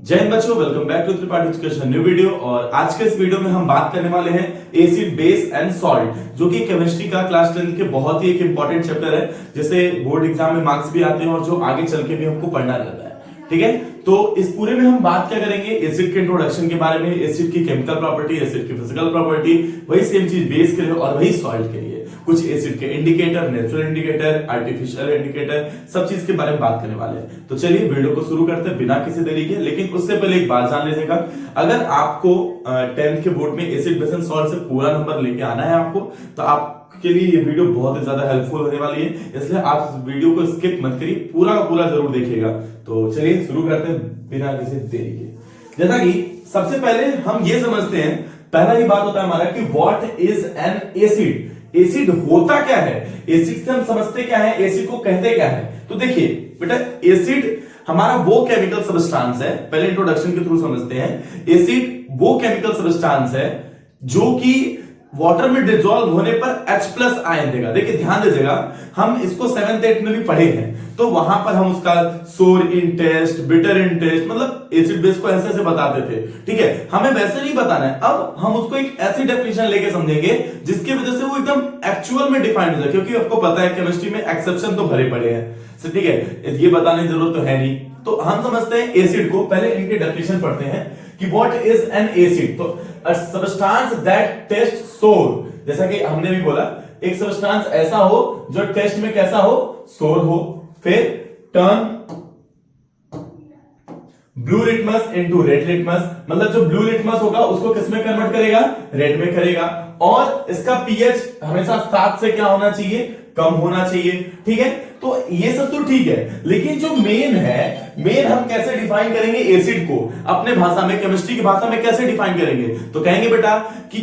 जय हिंद बच्चों, welcome back to Tripathi education new video. और आज के इस वीडियो में हम बात करने वाले हैं एसिड बेस एंड सॉल्ट, जो कि केमिस्ट्री का क्लास 10 के बहुत ही एक इंपॉर्टेंट चैप्टर है, जिसे बोर्ड एग्जाम में मार्क्स भी आते हैं और जो आगे चल के भी हमको पढ़ना रहता है। ठीक है, तो इस पूरे में हम बात क्या करेंगे, एसिड के इंट्रोडक्शन के बारे में, एसिड की केमिकल प्रॉपर्टी, एसिड की फिजिकल प्रॉपर्टी, वही सेम चीज बेस के लिए और वही सॉल्ट के लिए, कुछ एसिड के indicator, natural indicator, artificial indicator, सब चीज के बारे में बात करने वाले हैं। तो चलिए वीडियो को शुरू करते हैं बिना किसी देरी के। लेकिन उससे पहले एक बात जान लीजिएगा, अगर आपको 10th के बोर्ड में एसिड बेस एंड सॉल्ट से पूरा नंबर लेके आना है आपको, तो आपके लिए ये वीडियो बहुत ही ज्यादा हेल्पफुल होने वाली है, इसलिए आप इस वीडियो को स्किप मत करिए, पूरा का पूरा जरूर देखिएगा। तो चलिए शुरू करते हैं बिना किसी देरी के। जैसा कि सबसे पहले हम ये समझते हैं, पहला ही बात होता है हमारा कि what is an acid. Acid होता क्या है, एसिड से हम समझते क्या है, एसिड को कहते क्या है। तो देखिए बेटा, एसिड हमारा वो केमिकल सब्सटेंस है, पहले इंट्रोडक्शन के थ्रू समझते हैं। एसिड वो केमिकल सब्सटेंस है जो कि वाटर में डिसॉल्व होने पर H+ आयन देगा। देखिए ध्यान दीजिएगा, हम इसको 7th 8th में भी पढ़े हैं, तो वहां पर हम उसका सोर इन टेस्ट, बिटर इन टेस्ट, मतलब एसिड बेस को ऐसे ऐसे बताते थे। ठीक है, हमें वैसे नहीं बताना है, अब हम उसको एक ऐसी डेफिनेशन लेके समझेंगे जिसकी वजह से वो एकदम एक्चुअल में डिफाइंड हो जाए, क्योंकि आपको पता है केमिस्ट्री में एक्सेप्शन तो भरे पड़े हैं। ठीक है, ये बताने की जरूरत तो है नहीं। तो हम समझते हैं एसिड को, पहले इनके डेफिनेशन पढ़ते हैं कि व्हाट इज एन एसिड। तो अ सब्सटेंस दैट टेस्ट सोर, जैसा कि हमने भी बोला, एक सब्सटेंस ऐसा हो जो टेस्ट में कैसा हो, सोर हो। फिर turn blue litmus into red litmus, मतलब जो ब्लू लिटमस होगा उसको किस में कन्वर्ट करेगा, रेड में करेगा। और इसका पीएच हमेशा 7 से क्या होना चाहिए, कम होना चाहिए। ठीक है, तो ये सब तो ठीक है, लेकिन जो मेन है, मेन हम कैसे डिफाइन करेंगे एसिड को अपने भाषा में, केमिस्ट्री की भाषा में कैसे डिफाइन करेंगे। तो कहेंगे बेटा कि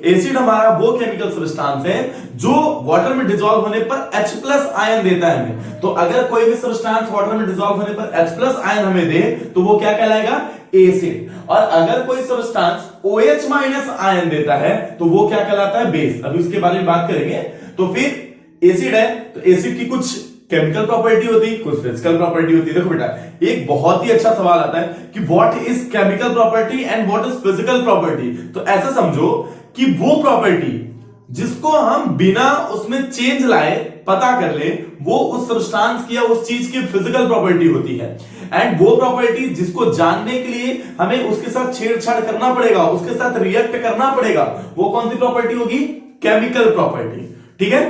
एसिड हमारा वो केमिकल सब्सटेंस है जो वाटर में डिसॉल्व होने पर H+ आयन देता है हमें। तो अगर कोई भी सब्सटेंस वाटर में डिसॉल्व होने पर H+ आयन हमें दे तो वो क्या कहलाएगा, एसिड। और अगर कोई सब्सटेंस OH- आयन देता है तो वो क्या कहलाता है, बेस। अभी उसके बारे में बात करेंगे। तो फिर एसिड है, तो एसिड की कुछ केमिकल प्रॉपर्टी होती है, कुछ फिजिकल प्रॉपर्टी होती है। देखो बेटा, एक बहुत ही अच्छा सवाल आता है कि what is chemical property and what is physical property. तो ऐसा समझो कि वो प्रॉपर्टी जिसको हम बिना उसमें चेंज लाए पता कर ले, वो उस सब्सटेंस की या उस चीज की फिजिकल प्रॉपर्टी होती है। एंड वो प्रॉपर्टी जिसको जानने के लिए हमें उसके साथ छेड़छाड़ करना पड़ेगा, उसके साथ रिएक्ट करना पड़ेगा, वो कौन सी प्रॉपर्टी होगी, केमिकल प्रॉपर्टी। ठीक है,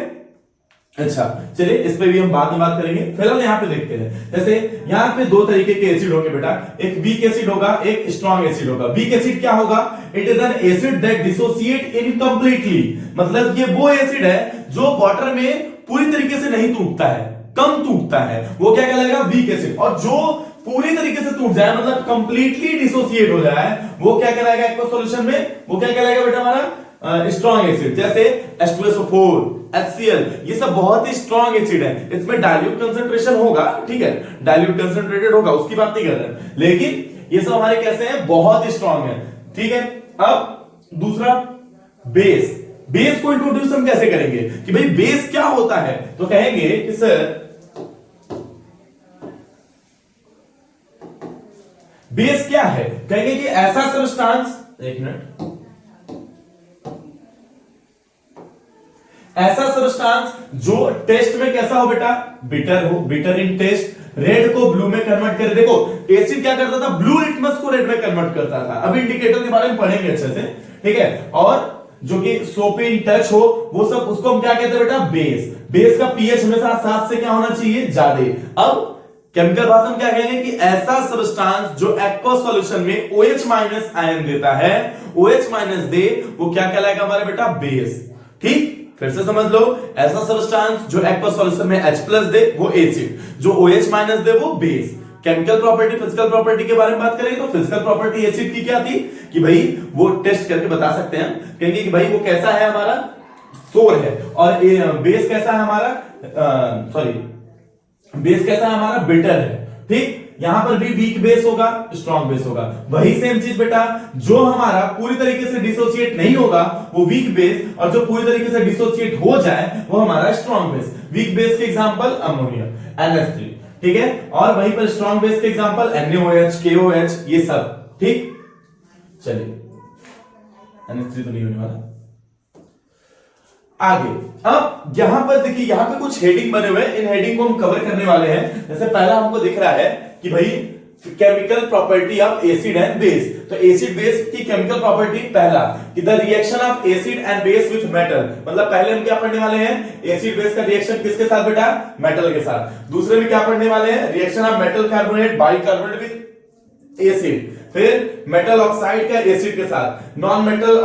अच्छा चलिए इस पे भी हम बाद में बात करेंगे, फिलहाल यहां पे देखते हैं। जैसे यहां पे दो तरीके के एसिड होंगे बेटा, एक वीक एसिड होगा, एक स्ट्रॉन्ग एसिड होगा। वीक एसिड क्या होगा, it is an acid that dissociate incompletely, मतलब ये वो एसिड है जो वाटर में पूरी तरीके से नहीं टूटता है, कम टूटता है, वो क्या कहलाएगा, वीक एसिड। और जो पूरी तरीके से टूट जाए, मतलब कंप्लीटली डिसोसिएट हो जाए, वो क्या कहलाएगा एक्वस सॉल्यूशन में, वो क्या कहलाएगा बेटा हमारा स्ट्रॉन्ग एसिड। जैसे H2SO4, HCl, ये सब बहुत ही स्ट्रॉन्ग एसिड है, इसमें डाइल्यूट कंसंट्रेशन होगा। ठीक है, डाइल्यूट कंसंट्रेटेड होगा, उसकी बात नहीं कर रहे, लेकिन ये सब हमारे कैसे हैं, बहुत ही स्ट्रॉन्ग है। ठीक है, अब दूसरा बेस। बेस को इंट्रोड्यूस हम कैसे करेंगे कि भाई बेस क्या होता है। तो कहेंगे कि सर बेस क्या है, कहेंगे कि ऐसा सब्सटेंस, एक मिनट, ऐसा सब्सटेंस जो टेस्ट में कैसा हो बेटा, बिटर हो, बिटर इन टेस्ट, रेड को ब्लू में कन्वर्ट करे। देखो एसिड क्या करता था, ब्लू लिटमस को रेड में कन्वर्ट करता था। अभी इंडिकेटर के बारे में पढ़ेंगे अच्छे से। ठीक है, और जो कि सोपी इन टच हो, वो सब, उसको हम क्या कहते हैं बेटा, बेस। बेस का पीएच हमेशा 7 से क्या होना चाहिए, ज्यादा। अब केमिकल भाषा में क्या कहेंगे कि ऐसा सब्सटेंस जो एक्वस सॉल्यूशन में OH- आयन देता है, OH- दे, वो क्या कहलाएगा हमारे बेटा, बेस। ठीक, फिर से समझ लो, ऐसा सब्सटेंस जो एक्वस सॉल्यूशन में H+ दे वो एसिड, जो OH- दे वो base. Chemical property, physical property के बारे में बात करेंगे तो फिजिकल प्रॉपर्टी एसिड की क्या थी कि भाई वो टेस्ट करके बता सकते हैं, कहेंगे कि भाई वो कैसा है, हमारा सोर है। और बेस कैसा है हमारा, बेस कैसा है हमारा, बिटर है। ठीक, यहां पर भी वीक बेस होगा, स्ट्रॉन्ग बेस होगा। वही सेम चीज बेटा, जो हमारा पूरी तरीके से डिसोसिएट नहीं होगा वो वीक बेस, और जो पूरी तरीके से डिसोसिएट हो जाए वो हमारा स्ट्रॉन्ग बेस। वीक बेस के एग्जांपल अमोनिया, NH3। ठीक है। और वहीं पर स्ट्रॉन्ग बेस के एग्जांपल NaOH, KOH, ये सब। ठीक, चलिए NH3 तो नहीं होने वाला। आगे अब यहां पर देखिए, यहां पे कुछ हेडिंग बने हुए हैं, इन हेडिंग को हम कवर करने वाले हैं। जैसे पहला हमको दिख रहा है कि भाई chemical property of acid and base. तो एसिड बेस की केमिकल प्रॉपर्टी, पहला कि the reaction of acid and base with metal, मतलब पहले हम क्या पढ़ने वाले हैं, एसिड बेस का रिएक्शन किसके साथ बेटा, मेटल के साथ। दूसरे में क्या पढ़ने वाले हैं, reaction of metal carbonate bicarbonate with acid. फिर मेटल ऑक्साइड का एसिड के साथ, नॉन मेटल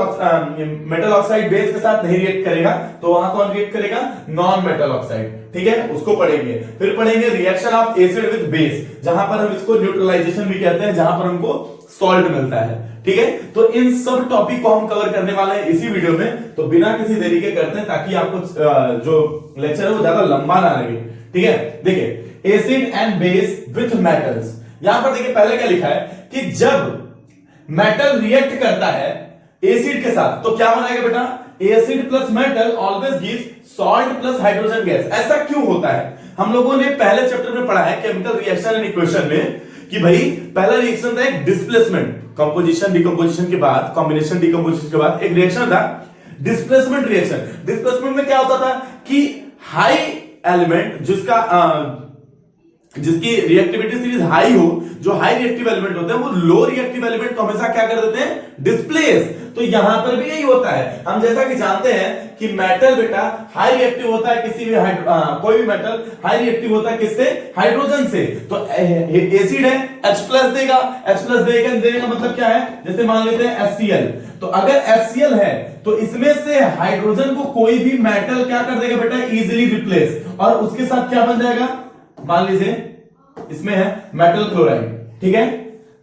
ऑक्साइड बेस के साथ नहीं रिएक्ट करेगा, तो वहां कौन रिएक्ट करेगा, नॉन मेटल ऑक्साइड। ठीक है, उसको पढ़ेंगे। फिर पढ़ेंगे reaction of acid with base, जहां पर हम इसको न्यूट्रलाइजेशन भी कहते हैं, जहां पर हमको सॉल्ट मिलता है। ठीक है, तो इन सब टॉपिक को हम कवर करने वाले हैं इसी वीडियो में। तो बिना किसी देरी के करते हैं, ताकि आपको जो लेक्चर है वो ज्यादा लंबा ना लगे। ठीक है, देखिए acid and base with metals, यहां पर देखिए पहले क्या लिखा है कि जब मेटल रिएक्ट करता है एसिड के साथ तो क्या बनाएगा बेटा, acid plus metal always gives salt plus hydrogen gas. ऐसा क्यों होता है, हम लोगों ने पहले चैप्टर में पढ़ा है केमिकल रिएक्शन एंड इक्वेशन में कि भाई पहला रिएक्शन था एक डिस्प्लेसमेंट, कंपोजिशन डिकंपोजिशन के बाद, कॉम्बिनेशन डिकंपोजिशन के बाद एक रिएक्शन था डिस्प्लेसमेंट रिएक्शन। डिस्प्लेसमेंट में क्या होता था कि हाई एलिमेंट जिसकी रिएक्टिविटी सीरीज हाई हो, जो हाई रिएक्टिव एलिमेंट होते हैं वो लो रिएक्टिव एलिमेंट को हमेशा क्या कर देते हैं, डिस्प्लेस। तो यहां पर भी यही होता है। हम जैसा कि जानते हैं कि मेटल बेटा हाई रिएक्टिव होता है, किसी भी कोई भी मेटल हाई रिएक्टिव होता है किससे, हाइड्रोजन से। तो एसिड है H+ देगा, H+ देगा मतलब क्या है, जैसे मान लेते हैं HCl। तो अगर HCl है तो इसमें से हाइड्रोजन को कोई भी मेटल क्या कर देगा बेटा, इजिली रिप्लेस, और उसके साथ क्या बन जाएगा, मान लीजिए इसमें है मेटल क्लोराइड। ठीक है,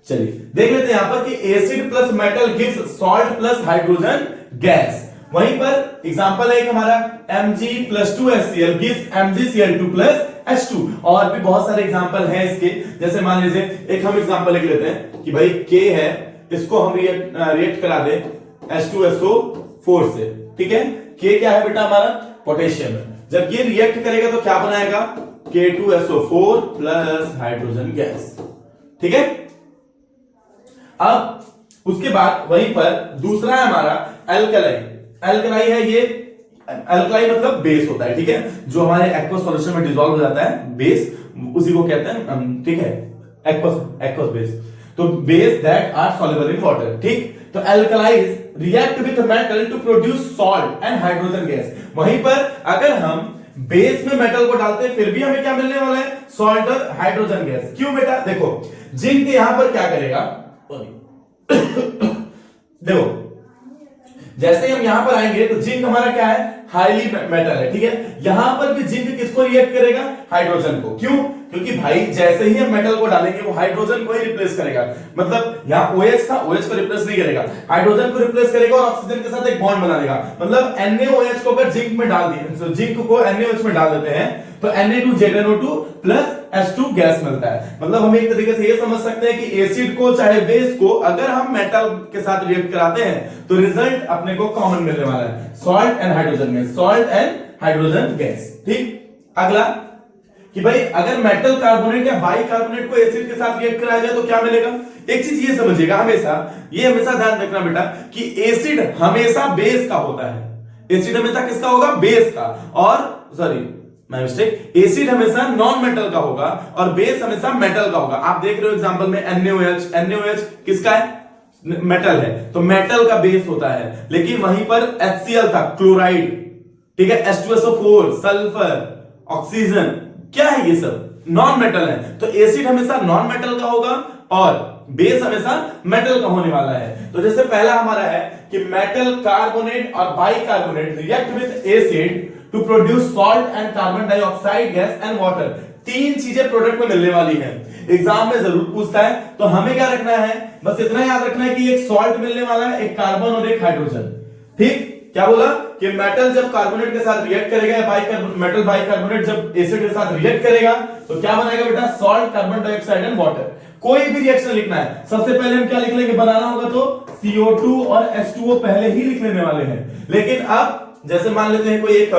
चलिए देख लेते हैं यहां पर कि acid plus metal gives salt plus hydrogen gas. वहीं पर एग्जांपल है एक हमारा Mg+2HCl गिव्स MgCl2+H2। और भी बहुत सारे एग्जांपल हैं इसके, जैसे मान लीजिए एक हम एग्जांपल लिख लेते हैं कि भाई K है, इसको हम रिएक्ट करा दें H2SO4 से। ठीक है, K क्या है बेटा हमारा, पोटेशियम है। जब ये रिएक्ट करेगा तो क्या बनाएगा, K2SO4 प्लस हाइड्रोजन गैस। ठीक है, अब उसके बाद वहीं पर दूसरा है हमारा एल्कलाई। एल्कलाई है ये, एल्कलाई मतलब बेस होता है। ठीक है, जो हमारे एक्वस सॉल्यूशन में डिसॉल्व हो जाता है, बेस, उसी को कहते हैं। ठीक है, एक्वस बेस। तो base that are soluble in water. ठीक, तो alkalis react with metal to produce salt and hydrogen gas. वहीं पर अगर हम बेस में मेटल को डालते हैं फिर भी हमें क्या मिलने वाला है, सॉल्ट और हाइड्रोजन गैस। क्यों बेटा, देखो जिंक यहां पर क्या करेगा देखो जैसे हम यहां पर आएंगे तो जिंक हमारा क्या है, हाईली मेटल है। ठीक है, यहां पर भी जिंक किसको रिएक्ट करेगा, हाइड्रोजन को। क्यों, क्योंकि भाई जैसे ही हम मेटल को डालेंगे वो हाइड्रोजन को ही रिप्लेस करेगा। मतलब यहां OH था, OH को रिप्लेस नहीं करेगा, हाइड्रोजन को रिप्लेस करेगा और ऑक्सीजन के साथ एक बॉन्ड बना देगा। मतलब NaOH को अगर जिंक में डाल दिए, तो जिंक को NaOH में डाल देते हैं तो Na2ZnO2 प्लस H2 गैस मिलता है। मतलब हम एक तरीके से ये समझ सकते हैं कि एसिड को चाहे बेस को अगर हम मेटल के साथ रिएक्ट कराते हैं तो रिजल्ट अपने को कॉमन मिलने वाला है, salt and hydrogen gas, salt and hydrogen gas. ठीक, अगला कि भाई अगर मेटल कार्बोनेट या बाइकार्बोनेट को एसिड के साथ रिएक्ट कराया जाए तो क्या मिलेगा। एक चीज ये समझिएगा, ये हमेशा ध्यान रखना बेटा कि एसिड हमेशा बेस का होता है। एसिड हमेशा किसका होगा, बेस का। और सॉरी माय मिस्टेक, एसिड हमेशा नॉन मेटल का होगा और बेस हमेशा मेटल का होगा। आप देख रहे हो एग्जांपल में NaOH किसका है, मेटल है, तो मेटल का बेस होता है। लेकिन वहीं पर HCl था, क्लोराइड। ठीक है, H2SO4 सल्फर, ऑक्सीजन, क्या है ये सब नॉन मेटल है। तो एसिड हमेशा नॉन मेटल का होगा और बेस हमेशा मेटल का होने वाला है। तो जैसे पहला हमारा है कि मेटल कार्बोनेट और bicarbonate react with acid to produce salt and carbon dioxide gas and water. तीन चीजें प्रोडक्ट में मिलने वाली हैं, एग्जाम में जरूर पूछता है। तो हमें क्या रखना है, बस इतना याद रखना है कि एक सॉल्ट मिलने वाला है, एक कार्बन और एक हाइड्रोजन। ठीक, क्या बोला कि मेटल जब कार्बोनेट के साथ रिएक्ट करेगा, मेटल बाइकार्बोनेट जब एसिड के साथ रिएक्ट करेगा तो क्या बनाएगा बेटा, salt, carbon dioxide and water. कोई भी रिएक्शन लिखना है सबसे पहले हम क्या लिख लेंगे, बनाना होगा तो CO2 और H2O पहले ही लिख लेने वाले हैं। लेकिन अब जैसे मान लेते हैं कोई एक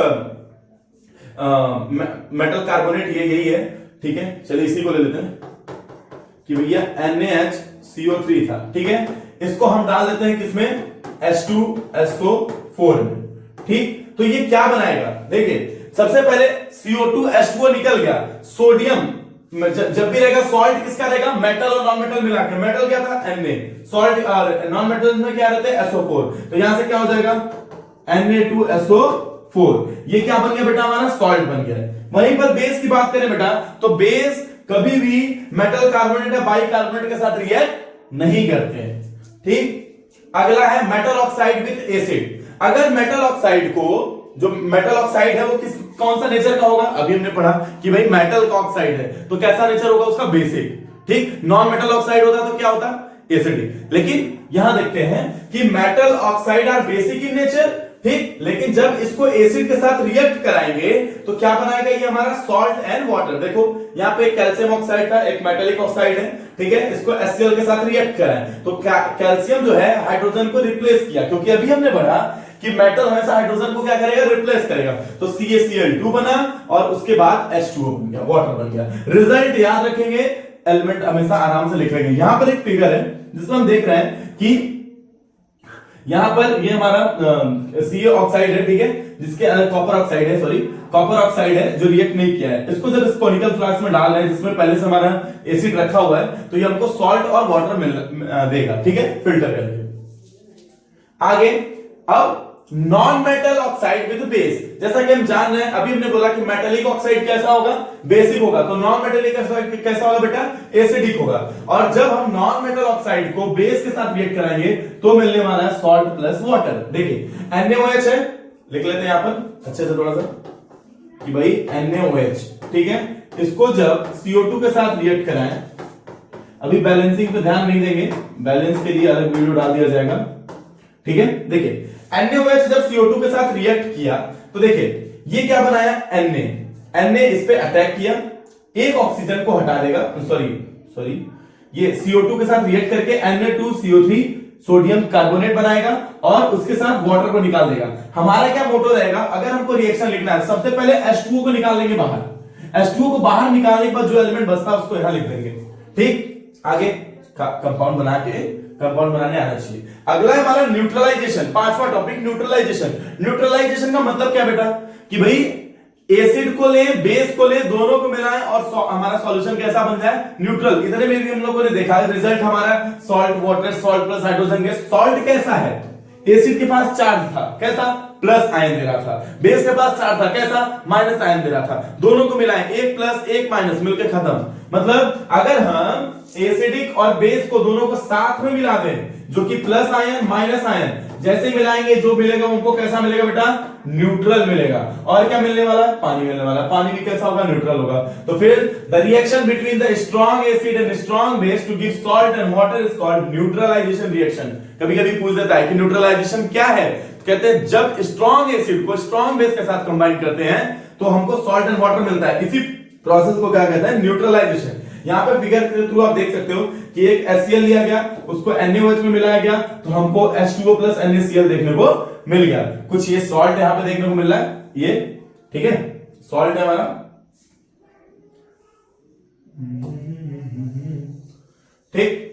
मेटल कार्बोनेट ये यही है, ठीक है, चलिए इसी को ले लेते हैं कि भैया NaHCO3 था, ठीक है, इसको हम डाल देते हैं किसमें, H2SO4 में, ठीक। तो ये क्या बनाएगा, देखिए सबसे पहले CO2 H2O निकल गया, सोडियम जब भी रहेगा सॉल्ट किसका रहेगा, मेटल और नॉन मेटल मिला के, मेटल क्या था Na, सॉल्ट और नॉन मेटल में क्या रहते हैं SO4, तो यहां से क्या हो जाएगा Na2SO4, ये क्या बन गया बेटा, हमारा सॉल्ट बन गया। वहीं पर बेस की बात करें बेटा, तो बेस कभी भी मेटल कार्बोनेट या बाई कार्बोनेट के साथ रिएक्ट नहीं करते हैं, ठीक। अगला है मेटल ऑक्साइड विद एसिड। अगर मेटल ऑक्साइड को, जो मेटल ऑक्साइड है वो कौन सा नेचर का होगा, अभी हमने पढ़ा कि भाई मेटल का ऑक्साइड है तो कैसा नेचर होगा उसका, बेसिक, ठीक। नॉन मेटल ऑक्साइड होता तो क्या होता, एसिडिक। लेकिन यहां देखते हैं कि metal oxide are basic in nature, ठीक, लेकिन जब इसको एसिड के साथ रिएक्ट कराएंगे तो क्या बनाएगा, ये हमारा सॉल्ट एंड वाटर। देखो यहाँ पे कैल्शियम ऑक्साइड था, एक मेटेलिक ऑक्साइड है, ठीक है, इसको HCl के साथ रिएक्ट कराएं तो कैल्शियम जो है हाइड्रोजन को रिप्लेस किया, क्योंकि अभी हमने पढ़ा कि मेटल हमेशा हाइड्रोजन को क्या करेगा, रिप्लेस करेगा, तो CaCl2 बना और उसके बाद H2O बन गया, वाटर बन गया। रिजल्ट याद रखेंगे, एलिमेंट हमेशा आराम से लिख लेंगे। यहां पर एक फिगर है जिसमें हम देख रहे हैं कि यहां पर ये हमारा Ca ऑक्साइड है, ठीक है, जिसके अंदर कॉपर ऑक्साइड है, सॉरी कॉपर ऑक्साइड है जो रिएक्ट नहीं किया है। इसको जब इस कॉनिकल फ्लास्क में डाल रहे हैं जिसमें पहले से हमारा एसिड रखा हुआ है, तो ये हमको सॉल्ट और वाटर मिल देगा, ठीक है, फिल्टर करके। आगे अब non metal oxide with base, जैसा कि हम जान रहे हैं, अभी हमने बोला कि मेटेलिक ऑक्साइड कैसा होगा, बेसिक होगा, तो नॉन मेटेलिक ऑक्साइड कैसा होगा बेटा, एसिडिक होगा। और जब हम नॉन मेटल ऑक्साइड को बेस के साथ रिएक्ट कराएंगे तो मिलने वाला है सॉल्ट प्लस वाटर। देखिए NaOH है, लिख लेते हैं यहां पर अच्छे से थोड़ा सा कि भाई NaOH, ठीक है, इसको जब CO2 के साथ रिएक्ट कराएं, अभी बैलेंसिंग पे ध्यान नहीं देंगे, बैलेंस के लिए अलग वीडियो डाल दिया जाएगा, ठीक है। देखिए NaOH जब CO2 के साथ रिएक्ट किया तो देखिए ये क्या बनाया, Na इस पे अटैक किया, एक ऑक्सीजन को हटा देगा, सॉरी ये CO2 के साथ रिएक्ट करके Na2CO3 सोडियम कार्बोनेट बनाएगा और उसके साथ वाटर को निकाल देगा। हमारा क्या मोटो रहेगा, अगर हमको रिएक्शन लिखना है सबसे पहले H2O को निकाल लेंगे बाहर, H2O को बाहर निकालने के बाद जो एलिमेंट बचता है उसको यहां लिख देंगे, ठीक। आगे कंपाउंड बनाने आना चाहिए। अगला है हमारा न्यूट्रलाइजेशन, पांचवा टॉपिक न्यूट्रलाइजेशन। न्यूट्रलाइजेशन का मतलब क्या बेटा, कि भाई एसिड को ले बेस को ले, दोनों को मिलाएं और हमारा सॉल्यूशन कैसा बन जाए, न्यूट्रल। इतने में भी हम लोगों ने देखा है रिजल्ट हमारा salt water, salt plus hydrogen gas. Salt कैसा है, एसिड के पास चार्ज था, कैसा, प्लस आयन दे रहा था, बेस के पास चार्ज था, कैसा, माइनस आयन दे रहा था, दोनों को मिलाएं, एक प्लस एक माइनस मिलकर खत्म। मतलब अगर हम एसिडिक और बेस को दोनों को साथ में मिला दें, जो कि प्लस आयन माइनस आयन जैसे ही मिलाएंगे जो मिलेगा उनको कैसा मिलेगा बेटा, न्यूट्रल मिलेगा। और क्या मिलने वाला है, पानी मिलने वाला है, पानी भी कैसा होगा, न्यूट्रल होगा। तो फिर the reaction between the strong acid and strong base to give salt and water is called neutralization reaction. कभी कभी पूछ देता है कि न्यूट्रलाइजेशन क्या है, कहते हैं जब स्ट्रॉन्ग एसिड को स्ट्रॉन्ग बेस के साथ कंबाइन करते हैं तो हमको सॉल्ट एंड वाटर मिलता है। इसी प्रोसेस को क्या कहते हैं, न्यूट्रलाइजेशन। यहां पे फिगर के थ्रू आप देख सकते हो कि एक HCl लिया गया, उसको NaOH में मिलाया गया तो हमको H2O प्लस NaCl देखने को मिल गया। कुछ ये सॉल्ट यहां पे देखने को मिल रहा है, ये ठीक है, सॉल्ट है हमारा, ठीक।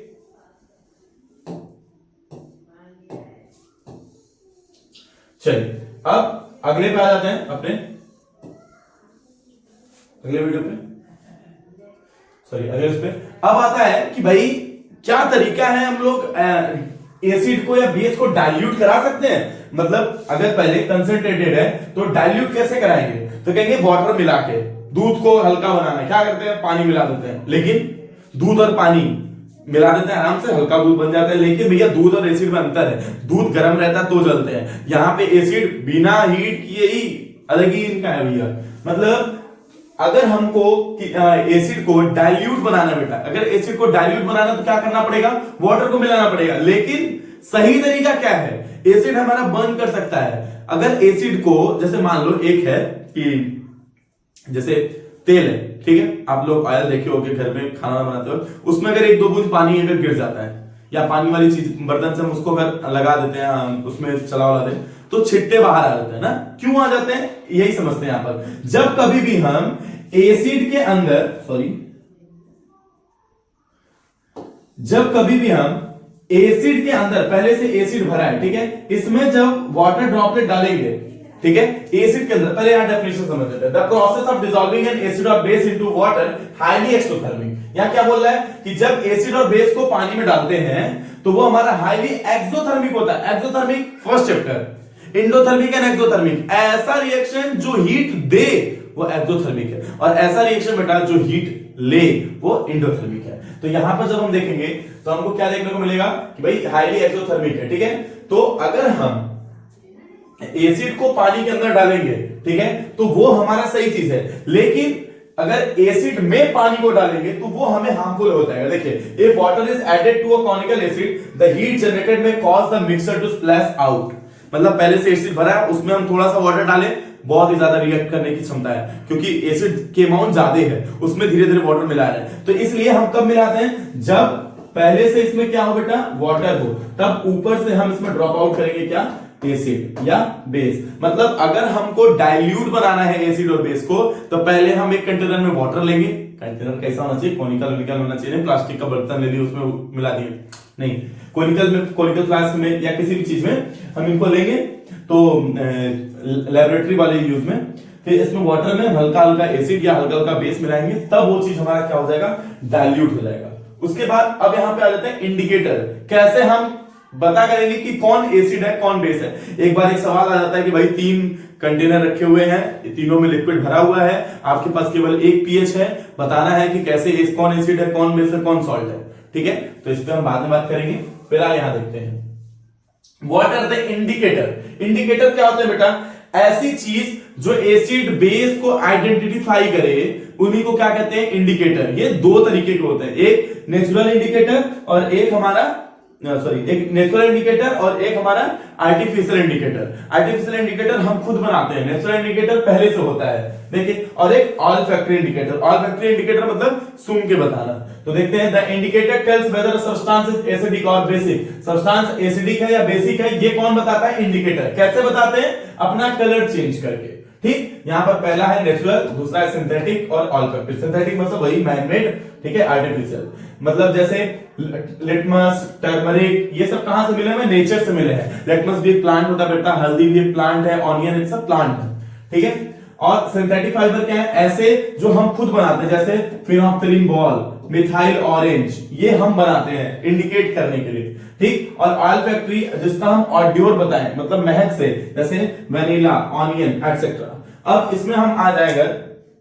चलिए अब अगले पे आ जाते हैं, अपने अगले वीडियो पे, सॉरी अगले उस पे। अब आता है कि भाई क्या तरीका है, हम लोग एसिड को या बेस को डाइल्यूट करा सकते हैं। मतलब अगर पहले कंसंट्रेटेड है तो डाइल्यूट कैसे कराएंगे, तो कहेंगे वाटर मिला के, दूध को हल्का बनाना है, क्या करते हैं, पानी मिला देते हैं। लेकिन दूध और पानी मिला देते हैं, आराम से हल्का दूध बन जाता है। लेकिन भैया दूध और एसिड में अंतर है, दूध गर्म रहता है तो जलते हैं, यहाँ पे एसिड बिना हीट किए ही अलग ही इनका है भैया। मतलब अगर हमको एसिड को डाइल्यूट बनाना बेटा, अगर एसिड को डाइल्यूट बनाना तो क्या करना पड़ेगा, वाटर को मिलाना पड़ेगा। लेकिन सही तरीका क्या है, एसिड हमारा बर्न कर सकता है। अगर एसिड को, जैसे मान लो एक है कि जैसे तेल है, ठीक है, आप लोग ऑयल देखे होंगे घर में खाना बनाते हो, उसमें अगर एक दो बूंद पानी अगर गिर जाता है या पानी वाली चीज बर्तन से हम उसको अगर लगा देते हैं, उसमें चला दे तो छिट्टे बाहर आ जाते हैं ना। क्यों आ जाते हैं यही समझते हैं यहां पर। जब कभी भी हम एसिड के अंदर जब कभी भी हम एसिड के अंदर, पहले से एसिड भरा है, ठीक है, इसमें जब वाटर ड्रॉपलेट डालेंगे, ठीक है, एसिड के अंदर, पहले यहां डेफिनेशन समझ लेते हैं। The process of dissolving an acid और base into water highly exothermic. यहां क्या बोल रहा है कि जब एसिड और बेस को पानी में डालते हैं तो वो हमारा हाईली एक्सोथर्मिक होता है। Exothermic first chapter, endothermic and exothermic. ऐसा रिएक्शन जो हीट दे वो एक्सोथर्मिक है, और ऐसा रिएक्शन बेटा जो हीट ले वो इंडोथर्मिक है। तो यहां पर जब हम देखेंगे तो हमको क्या देखने को मिलेगा कि भाई हाईली एक्सोथर्मिक है, ठीक है। तो अगर हम एसिड को पानी के अंदर डालेंगे, ठीक है, तो वो हमारा सही चीज है। लेकिन अगर एसिड में पानी को डालेंगे तो वो हमें हार्मफुल हो जाएगा। देखिए, if water is added to a conical acid the heat generated may cause the mixture to splash out. मतलब पहले से एसिड भरा है, उसमें हम थोड़ा सा वाटर डालें, बहुत ही ज्यादा रिएक्ट करने की क्षमता है, क्योंकि एसिड के अमाउंट ज्यादा है, उसमें धीरे धीरे वाटर मिला रहे हैं। तो इसलिए हम कब मिलाते हैं, जब पहले से इसमें क्या हो बेटा, वाटर हो, तब ऊपर से हम इसमें ड्रॉप आउट करेंगे क्या, एसिड या बेस। मतलब अगर हमको डाइल्यूट बनाना है एसिड और बेस को, तो पहले हम एक कंटेनर में वाटर लेंगे। कंटेनर कैसा होना चाहिए, कोनिकल होना चाहिए, प्लास्टिक का बर्तन ले लिया उसमें मिला दिए, नहीं, कोनिकल फ्लास्क में या किसी भी चीज में हम इनको लेंगे, तो लेबोरेटरी वाले यूज में, फिर इसमें वाटर में हल्का हल्का एसिड या हल्का हल्का बेस मिलाएंगे, तब वो चीज हमारा क्या हो जाएगा, डाइल्यूट हो जाएगा। उसके बाद अब यहां पे आ जाते हैं इंडिकेटर। कैसे हम बता करेंगे कि कौन एसिड है कौन बेस है। एक बार एक सवाल आ जाता है कि भाई 3 कंटेनर रखे हुए हैं, तीनों में लिक्विड भरा हुआ है, आपके पास केवल एक पीएच है, बताना है कि कैसे कौन एसिड है कौन बेस है कौन सॉल्ट है, ठीक है। तो इस पे हम बाद में बात करेंगे। फिलहाल यहां देखते हैं what are the indicator. Indicator क्या होते हैं बेटा, ऐसी चीज जो एसिड बेस को आइडेंटिफाई करे, उन्हीं को क्या कहते हैं, इंडिकेटर। ये 2 तरीके के होते हैं, एक नेचुरल इंडिकेटर और एक हमारा एक नेचुरल इंडिकेटर और एक हमारा आर्टिफिशियल इंडिकेटर। आर्टिफिशियल इंडिकेटर हम खुद बनाते हैं, नेचुरल इंडिकेटर पहले से होता है, देखिए। और एक olfactory indicator. Olfactory indicator मतलब सूंघ के बताना। तो देखते हैं, the indicator tells whether substance is acidic और बेसिक। सब्सटेंस एसिडिक है या बेसिक है, ये कौन बताता है, इंडिकेटर। कैसे बताते हैं, अपना कलर चेंज करके, ठीक। यहां पर पहला है नेचुरल, दूसरा है सिंथेटिक और ऑल फैक्ट्री। सिंथेटिक मतलब वही मैनमेड, ठीक है, आर्टिफिशियल मतलब जैसे लिटमस, टर्मरिक, ये सब कहां से मिले हैं, नेचर से मिले हैं। लिटमस भी एक प्लांट होता है बेटा, हल्दी भी एक प्लांट है, ऑनियन, ये सब प्लांट है, ठीक है। और सिंथेटिक फाइबर क्या है, ऐसे जो हम खुद बनाते हैं, जैसे फिनोल्फथालीन बॉल, मिथाइल ऑरेंज, ये हम बनाते हैं इंडिकेट करने के लिए, ठीक। और ऑल फैक्ट्री जिसका हम ऑड्योर बताएं, मतलब महक से, जैसे वेनिला, ऑनियन एक्सेट्रा। अब इसमें हम आ जाएगा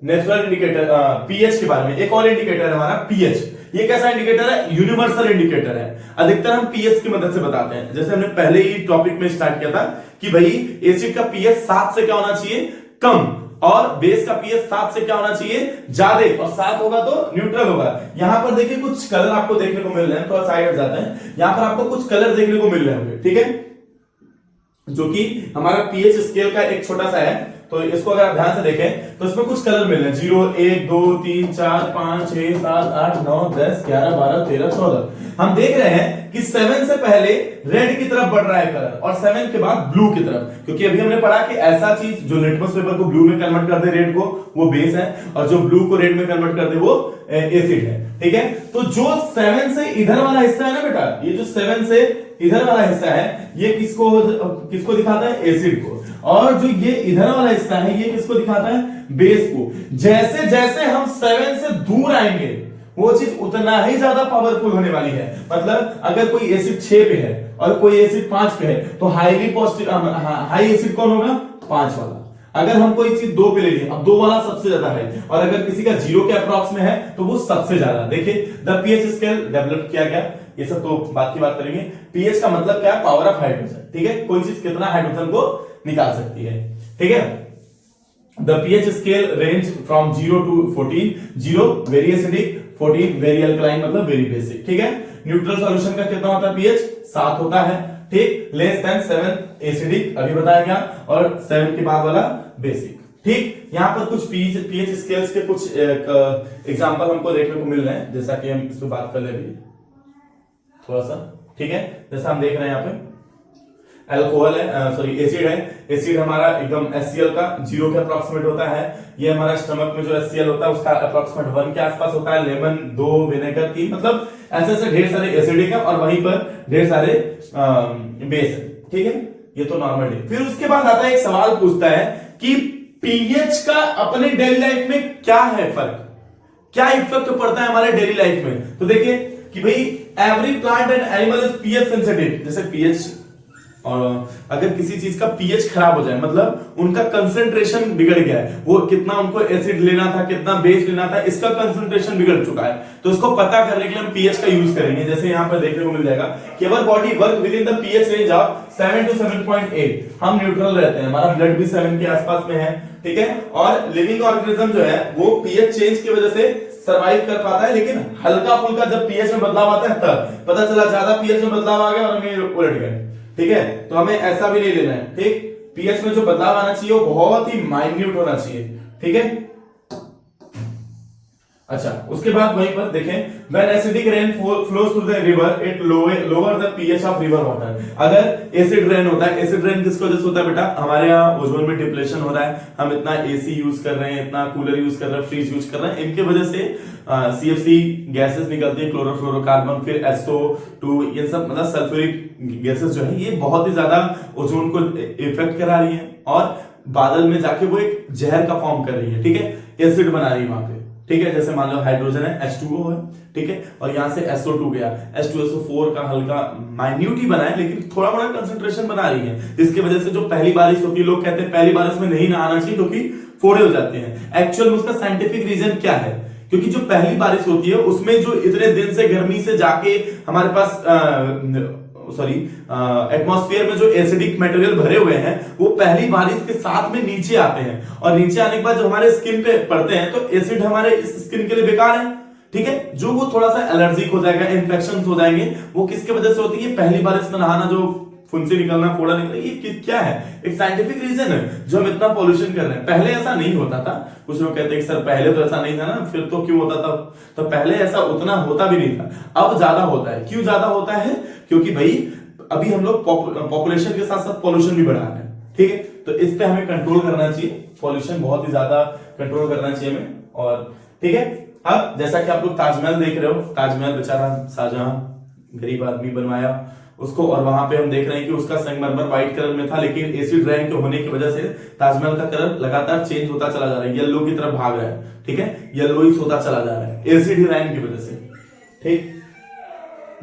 नेचुरल इंडिकेटर, पीएच के बारे में। एक और इंडिकेटर है हमारा पीएच। ये कैसा इंडिकेटर है, यूनिवर्सल इंडिकेटर है। अधिकतर हम पीएच की मदद से बताते हैं। जैसे हमने पहले ही टॉपिक में स्टार्ट किया था कि भाई एसिड का पीएच 7 से क्या होना चाहिए, कम, और बेस का पीएच 7 से क्या होना चाहिए, ज्यादा, और 7 होगा तो न्यूट्रल होगा। यहां पर देखिए कुछ कलर आपको देखने को मिल रहे हैं, थोड़ा साइड हट जाते हैं। यहां पर आपको कुछ कलर देखने को मिल रहे होंगे, ठीक है, जो कि हमारा पीएच स्केल का एक छोटा सा है। तो इसको अगर आप ध्यान से देखें तो इसमें कुछ कलर मिल रहे हैं, 0, 1, 2, 3, 4, 5, 6, 7, 8, 9, 10, 11, 12, 13, 14। हम देख रहे हैं कि 7 से पहले रेड की तरफ बढ़ रहा है कलर, और 7 के बाद ब्लू की तरफ, क्योंकि अभी हमने पढ़ा कि ऐसा चीज जो लिटमस पेपर को ब्लू में कन्वर्ट कर दे रेड को, वो बेस है, और जो ब्लू को रेड में कन्वर्ट कर दे वो एसिड है, ठीक है। तो जो 7 से इधर वाला हिस्सा है ना बेटा, ये जो 7 से इधर वाला हिस्सा है, ये किसको दिखाता है, एसिड को। और जो ये इधर वाला हिस्सा है, ये किसको दिखाता है, बेस को। जैसे जैसे हम 7 से दूर आएंगे, वो चीज उतना ही ज्यादा पावरफुल होने वाली है। मतलब अगर कोई एसिड 6 पे है और कोई एसिड 5 पे है, तो हाईली पॉजिटिव, हाई एसिड कौन होगा, 5 वाला। अगर हम कोई चीज 2 पे ले लिए, अब 2 वाला सबसे ज्यादा है, और अगर किसी का 0 के अप्रॉक्स में है तो वो सबसे ज्यादा। देखिए, द पीएच स्केल डेवलप किया गया, ये सब तो बात करेंगे। पीएच का मतलब क्या है, पावर ऑफ हाइड्रोजन, ठीक है, कोई चीज कितना हाइड्रोजन को निकाल सकती है, ठीक है। The pH scale range from 0 to 14, 0 very acidic, 14 very alkaline मतलब वेरी बेसिक, ठीक है। न्यूट्रल सॉल्यूशन का कितना होता है, पीएच 7 होता है, ठीक। लेस देन 7 एसिडिक, अभी बताया गया, और 7 के बाद वाला बेसिक, ठीक। यहां पर कुछ पीएच स्केल्स के कुछ एग्जांपल हमको देखने को मिल रहे हैं, जैसा कि हम इस पे बात कर ले थोड़ा सा, ठीक है। जैसा हम देख रहे हैं यहाँ पे अल्कोहल है, सॉरी एसिड है। एसिड हमारा एकदम HCl का 0 के अप्रोक्सीमेट होता है। ये हमारा स्टमक में जो HCl होता है उसका अप्रोक्सीमेट 1 के आसपास होता है। लेमन 2, विनेगर 3, मतलब ऐसे ऐसे ढेर सारे एसिडिक है और वहीं पर ढेर सारे बेस है। ठीक है, ये तो नॉर्मल है। फिर उसके बाद आता है एक सवाल पूछता है कि पीएच का अपने डेली लाइफ में क्या है फर्क, क्या इफेक्ट पड़ता है हमारे डेली लाइफ में। तो देखिए कि भाई every plant and animal is pH sensitive. जैसे पीएच, और अगर किसी चीज का पीएच खराब हो जाए, मतलब उनका कंसंट्रेशन बिगड़ गया है, वो कितना उनको एसिड लेना था, कितना बेस लेना था, इसका कंसंट्रेशन बिगड़ चुका है, तो इसको पता करने के लिए हम पीएच का यूज करेंगे। जैसे यहाँ पर देखने को मिल जाएगा कि our body work with in the pH range of 7 to 7.8। हम न्यूट्रल रहते हैं, हमारा ब्लड भी 7 के आसपास में है। ठीक है, और लिविंग ऑर्गेनिज्म जो है वो पीएच चेंज की वजह से सरवाइव कर पाता है, लेकिन हल्का फुल्का जब पीएच में बदलाव आता है तब पता चला ज्यादा पीएच में बदलाव आ गया और हमें उलट गए। ठीक है, तो हमें ऐसा भी नहीं लेना है। ठीक, पीएच में जो बदलाव आना चाहिए वो बहुत ही माइन्यूट होना चाहिए। ठीक है, अच्छा, उसके बाद वहीं पर देखें, when acidic rain flows through the river it lower the pH of river water। अगर एसिड रेन होता है, एसिड रेन किसकी वजह से होता है बेटा, हमारे यहाँ ओजोन में डिप्लेशन हो रहा है, हम इतना एसी यूज कर रहे हैं, इतना कूलर यूज कर रहे हैं, फ्रिज यूज कर रहे हैं, इनके वजह से CFC गैसेस निकलती है, क्लोरोफ्लोरोकार्बन, फिर SO2, ये सब मतलब सल्फ्यूरिक गैसेस जो है ये बहुत ही ज्यादा ओजोन को इफेक्ट करा रही है और बादल में जाके वो एक जहर का फॉर्म कर रही है। ठीक है, एसिड बना रही है वहां पे। ठीक है, जैसे मान लो हाइड्रोजन है, H2O है। ठीक है, और यहां से SO2 गया, H2SO4 का हल्का माइन्यूट ही बना है, लेकिन थोड़ा बड़ा कंसंट्रेशन बना रही है, जिसकी वजह से जो पहली बारिश होती है, लोग कहते हैं पहली बारिश में नहीं नहाना चाहिए क्योंकि फोड़े हो जाते हैं। एक्चुअल में उसका साइंटिफिक रीजन क्या है, क्योंकि जो पहली बारिश होती है उसमें जो इतने दिन से गर्मी से जाके हमारे पास एटमॉस्फेयर में जो एसिडिक मटेरियल भरे हुए हैं वो पहली बारिश के साथ में नीचे आते हैं, और नीचे आने के बाद जो हमारे स्किन पे पड़ते हैं तो एसिड हमारे इस स्किन के लिए बेकार है। ठीक है, जो वो थोड़ा सा एलर्जिक हो जाएगा, इन्फेक्शन हो जाएंगे, वो किसके वजह से होती है, पहली बारिश में नहाना, जो फुंसी निकलना, फोड़ा निकलना, ये क्या है, एक साइंटिफिक रीजन है जो हम इतना पॉल्यूशन कर रहे हैं। पहले ऐसा नहीं होता था। कुछ लोग कहते हैं सर पहले तो ऐसा नहीं था ना, फिर तो क्यों होता था, तो पहले ऐसा उतना होता भी नहीं था, अब ज्यादा होता है। क्यों ज्यादा होता है, क्योंकि भाई अभी हम लोग पॉपुलेशन के साथ साथ पॉल्यूशन भी बढ़ा रहे हैं। ठीक है, तो इस पे हमें कंट्रोल करना चाहिए, पॉल्यूशन बहुत ही ज्यादा कंट्रोल करना चाहिए हमें। और ठीक है, अब जैसा कि आप लोग ताजमहल देख रहे हो, ताजमहल बेचारा शाहजहां गरीब आदमी बनवाया उसको, और वहां पे हम देख रहे हैं कि उसका संगमरमर व्हाइट कलर में था, लेकिन एसिड रेन के होने की वजह से ताजमहल का कलर लगातार चेंज होता चला जा रहा है, येलो की तरफ भाग रहा है। ठीक है, येलोइश होता चला जा रहा है एसिड रेन की वजह से। ठीक,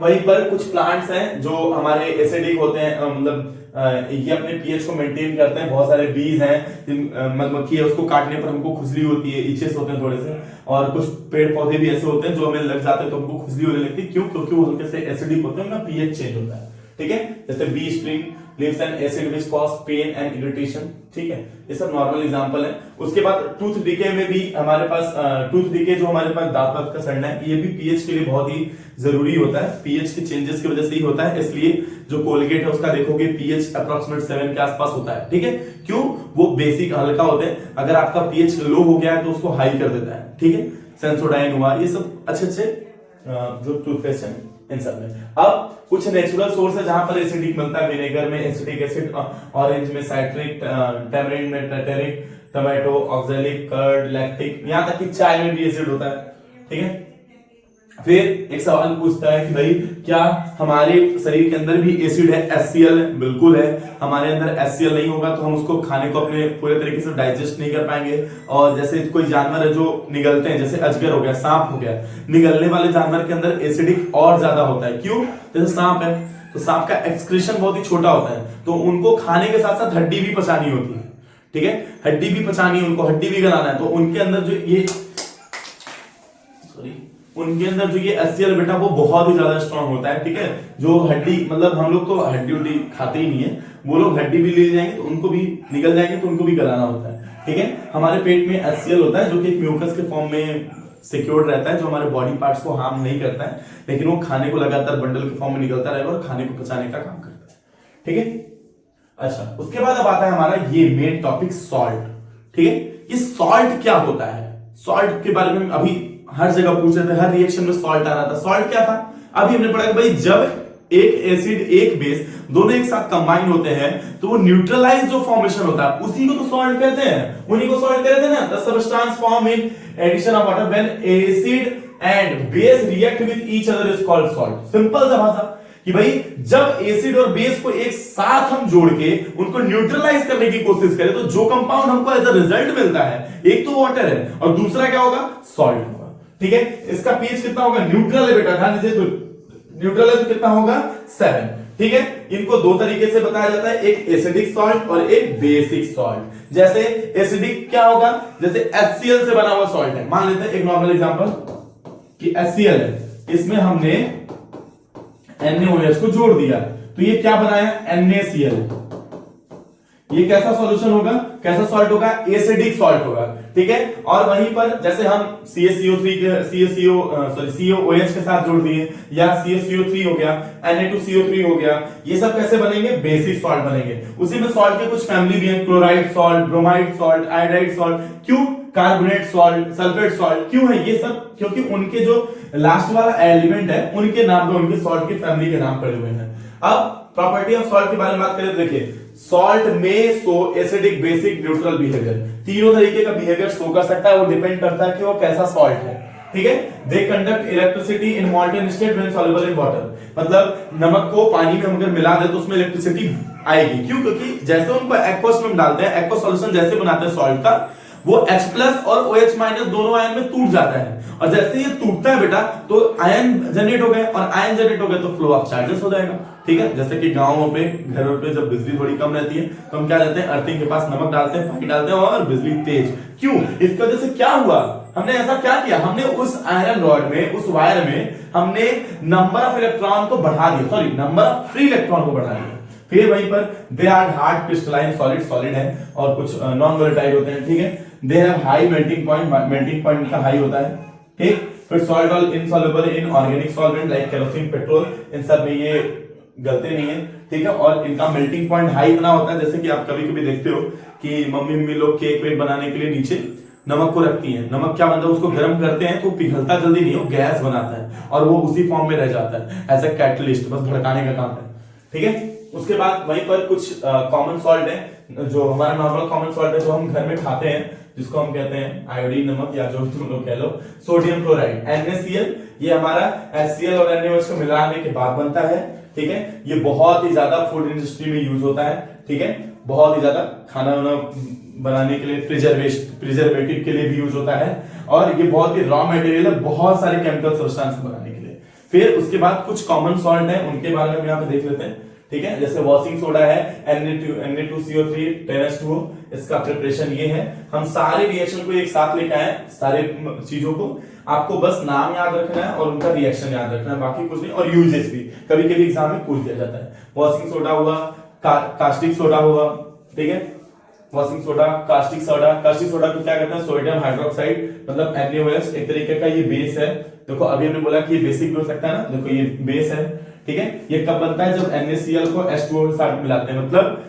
वहीं पर कुछ प्लांट्स हैं जो हमारे एसिडिक होते हैं, मतलब ये अपने पीएच को मेंटेन करते हैं। बहुत सारे बीज हैं, मधुमक्खी है, उसको काटने पर हमको खुजली होती है, इचेस होते हैं थोड़े से, और कुछ पेड़ पौधे भी ऐसे होते हैं जो हमें लग जाते हैं तो हमको खुजली होने लगती है। क्यों, क्योंकि वो हल्के से एसिडिक होते हैं, उनका पीएच चेंज होता है। ठीक है, जैसे bee sting leaves an acid which cause pain and irritation। ठीक है, ये सब नॉर्मल एग्जांपल है। उसके बाद टूथ डिके में भी हमारे पास टूथ डिके, जो हमारे पास दांत का सड़ना है, ये भी पीएच के लिए बहुत ही जरूरी होता है, पीएच के चेंजेस की वजह से ही होता है। इसलिए जो कोलगेट है उसका देखोगे पीएच अप्रोक्सीमेट 7 के आसपास होता है। ठीक है, क्यों, वो बेसिक हल्का होते हैं, अगर आपका पीएच लो हो गया है तो उसको हाई कर देता है। ठीक है, सेंसोडाइन हुआ, ये सब अच्छे अच्छे जो टूथपेस्ट है इन सब में। अब कुछ नेचुरल सोर्स है जहां पर एसिडिक मिलता है, विनेगर में एसिडिक एसिड, ऑरेंज में साइट्रिक, टैमरिंड में tartaric, tomato oxalic, curd, lactic, यहां तक कि चाय में भी एसिड होता है। ठीक है, फिर एक सवाल पूछता है कि भाई क्या हमारे शरीर के अंदर भी एसिड है, HCl है? बिल्कुल है। हमारे अंदर HCl नहीं होगा तो हम उसको खाने को अपने पूरे तरीके से डाइजेस्ट नहीं कर पाएंगे। और जैसे कोई जानवर है जो निगलते हैं, जैसे अजगर हो गया, सांप हो गया, निगलने वाले जानवर के अंदर एसिडिक और ज्यादा होता है। क्यों, जैसे सांप है तो सांप का एक्सक्रीशन बहुत ही छोटा होता है, तो उनको खाने के साथ साथ हड्डी भी पचानी होती है। ठीक है, हड्डी भी पचानी है, उनको हड्डी भी गलाना है, तो उनके अंदर जो ये HCl बेटा वो बहुत ही ज्यादा स्ट्रांग होता है। ठीक है, जो हड्डी, मतलब हम लोग तो हड्डी उड्डी खाते ही नहीं है, वो लोग हड्डी भी ले जाएंगे तो उनको भी निकल जाएंगे तो उनको भी गलाना होता है। ठीक है, हमारे पेट में HCl होता है जो कि म्यूकस के फॉर्म में सिक्योर्ड रहता है, जो हमारे बॉडी पार्ट्स को हार्म नहीं करता है, लेकिन वो खाने को लगातार बंडल के फॉर्म में निकलता रहेगा और खाने को पचाने का काम करता है। ठीक है, अच्छा, उसके बाद अब आता है हमारा ये मेन टॉपिक सॉल्ट। ठीक है, ये सॉल्ट क्या होता है, सॉल्ट के बारे में अभी हर जगह पूछ रहे थे, हर रिएक्शन में सॉल्ट आ रहा था। सॉल्ट क्या था, अभी हमने पढ़ा कि भाई जब एक एसिड एक बेस दोनों एक साथ कंबाइन होते हैं तो वो न्यूट्रलाइज जो फॉर्मेशन होता है उसी को तो सॉल्ट कहते हैं, उन्हीं को सॉल्ट कहते हैं ना। The substance form in addition of water when acid and base react with each other is called salt. Simple सा भाषा कि भाई जब एसिड और बेस को एक साथ हम जोड़ के उनको न्यूट्रलाइज करने की कोशिश करें तो जो कंपाउंड हमको एज अ रिजल्ट मिलता है एक तो वाटर है और दूसरा क्या होगा, सॉल्ट होगा। ठीक है, इसका पीएच कितना होगा, न्यूट्रल है बेटा, ध्यान दीजिए, न्यूट्रल है तो कितना होगा 7। ठीक है, इनको दो तरीके से बताया जाता है, एक एसिडिक सॉल्ट और एक बेसिक सॉल्ट। जैसे एसिडिक क्या होगा, जैसे HCl से बना हुआ सॉल्ट है, मान लेते हैं एक नॉर्मल एग्जांपल कि HCl है, इसमें हमने NaOH को जोड़ दिया तो ये क्या बनाया NaCl। ये कैसा सॉल्यूशन होगा, कैसा सॉल्ट होगा, एसिडिक सॉल्ट होगा। ठीक है, और वहीं पर जैसे हम COOH के साथ जोड़ दिए या CaCO3 हो गया, Na2CO3 हो गया, ये सब कैसे बनेंगे, बेसिक सॉल्ट बनेंगे। उसी में सॉल्ट के कुछ फैमिली भी हैं, chloride salt, bromide salt, iodide salt. क्यों, कार्बोनेट सॉल्ट, सल्फेट सॉल्ट, क्यों है ये सब, क्योंकि उनके जो लास्ट वाला एलिमेंट है उनके नाम पे उनके सॉल्ट की फैमिली के नाम पड़े हुए हैं। अब प्रॉपर्टी ऑफ सॉल्ट के बारे में बात करें तो देखिए, सॉल्ट में show acidic, basic, neutral behaviour, तीनों तरीके का बिहेवियर शो कर सकता है। वो डिपेंड करता है कि वो कैसा सॉल्ट है। ठीक है, they conduct electricity in मॉल्टन state when soluble in water, मतलब नमक को पानी में अगर मिला दे तो उसमें इलेक्ट्रिसिटी आएगी। क्यों, क्योंकि जैसे उनको एक्वस में डालते हैं, एक्वस सॉल्यूशन जैसे बनाते हैं सॉल्ट का, वो H+ और OH- दोनों आयन में टूट जाता है, और जैसे ये टूटता है बेटा तो आयन जनरेट हो गए, और आयन जनरेट हो गए तो फ्लो ऑफ चार्जेस हो जाएगा। ठीक है, जैसे कि गांवों पे, घरों पे जब बिजली थोड़ी कम रहती है तो हम क्या करते हैं, अर्थिंग के पास नमक डालते हैं, पानी डालते हैं और बिजली तेज। क्यों, इसकी वजह से क्या हुआ, हमने ऐसा क्या किया, हमने उस आयरन रॉड में, उस वायर में हमने नंबर ऑफ इलेक्ट्रॉन को बढ़ा दिया, sorry number of free electron को बढ़ा दिया। फिर वहीं पर they are hard crystalline solid, solid है, और कुछ नॉन वोलेटाइल होते हैं। ठीक है, they have high melting point, melting point का हाई होता है। ठीक, फिर salt all insoluble in organic solvent like kerosene, petrol, इन सब में ये गलते नहीं है। ठीक है, और इनका मेल्टिंग पॉइंट हाई इतना होता है, जैसे कि आप कभी कभी देखते हो कि मम्मी लोग केक वेक बनाने के लिए नीचे नमक को रखती हैं। नमक क्या बनता है, उसको गर्म करते हैं तो पिघलता जल्दी नहीं, वो गैस बनाता है और वो उसी फॉर्म में रह जाता है एज ए कैटलिस्ट, बस भड़काने का काम है। ठीक है, उसके बाद वहीं पर कुछ कॉमन सॉल्ट है, जो हमारा नॉर्मल कॉमन सॉल्ट है जो हम घर में खाते हैं, जिसको हम कहते हैं आयोडीन नमक, या जो तुम लोग कह लो सोडियम क्लोराइड, NaCl। ये हमारा HCl और NaOH को मिलाने के बाद बनता है। ठीक है, ये बहुत ही ज्यादा फूड इंडस्ट्री में यूज होता है। ठीक है, बहुत ही ज्यादा खाना वाना बनाने के लिए, प्रिजर्वेटिव के लिए भी यूज होता है, और ये बहुत ही रॉ मटेरियल है बहुत सारे केमिकल सब्सटेंस बनाने के लिए। फिर उसके बाद कुछ कॉमन सॉल्ट है, उनके बारे में हम यहाँ पे देख लेते हैं। ठीक है, जैसे वॉशिंग सोडा है, Na2CO3 10H2O, इसका प्रिपरेशन ये है। हम सारे रिएक्शन को एक साथ लेके आए, सारे चीजों को, आपको बस नाम याद रखना है और उनका रिएक्शन याद रखना है, बाकी कुछ नहीं। और यूजेस भी कभी कभी एग्जाम में पूछ दिया जाता है। वॉशिंग सोडा हुआ, कास्टिक सोडा हुआ। ठीक है, washing soda, caustic soda, caustic soda को क्या कहते हैं, सोडियम हाइड्रोक्साइड, मतलब NaOH, एक तरीके का ये बेस है। देखो अभी हमने बोला कि ये बेसिक भी हो सकता है ना, देखो ये बेस है। ठीक है, ये कब बनता है, जब NaCl को H2O के साथ मिलाते हैं, मतलब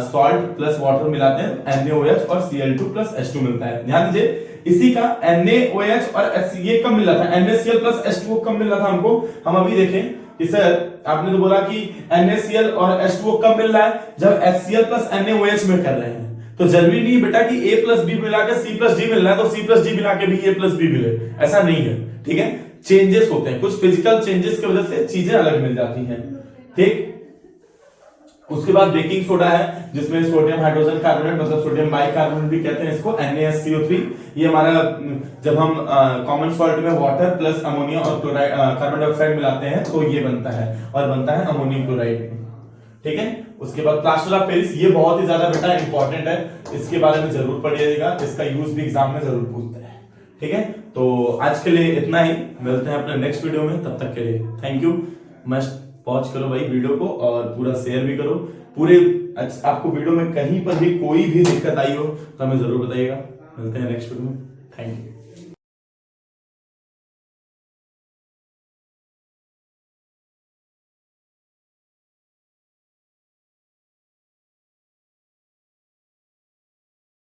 सॉल्ट प्लस वाटर मिलाते हैं, NaOH और Cl2 प्लस H2 मिलता है। ध्यान दीजिए, इसी का NaOH और ये कब मिल रहा था, NaCl प्लस H2O कब मिल रहा था हमको, हम अभी देखें कि सर आपने तो बोला कि NaCl और H2O कब मिल रहा है, जब HCl प्लस NaOH में कर रहे हैं। तो जरूरी नहीं बेटा कि A प्लस बी मिला के C प्लस डी मिल रहा है तो C प्लस डी मिला के भी A प्लस बी मिले, ऐसा नहीं है। ठीक है, चेंजेस होते हैं, कुछ फिजिकल चेंजेस की वजह से चीजें अलग मिल जाती हैं। ठीक, उसके बाद बेकिंग सोडा है, जिसमें सोडियम हाइड्रोजन कार्बोनेट, मतलब सोडियम बाइकार्बोनेट भी कहते हैं इसको, NaSCO3। ये हमारा जब हम कॉमन सॉल्ट में वाटर प्लस अमोनिया और क्लोराइड, कार्बन डाइऑक्साइड मिलाते हैं तो ये बनता है, और बनता है अमोनियम क्लोराइड। ठीक है, उसके बाद प्लास्टर ऑफ पेरिस, ये बहुत ही ज्यादा बेटा इंपॉर्टेंट है, इसके बारे में जरूर पढ़िएगा, इसका यूज भी एग्जाम में जरूर पूछता है। ठीक है, तो आज के लिए इतना ही, मिलते हैं अपने नेक्स्ट वीडियो में, तब तक के लिए थैंक यू। मस्ट वॉच करो भाई वीडियो को, और पूरा शेयर भी करो पूरे। आपको वीडियो में कहीं पर भी कोई भी दिक्कत आई हो तो हमें जरूर बताइएगा। मिलते हैं नेक्स्ट वीडियो में, थैंक यू।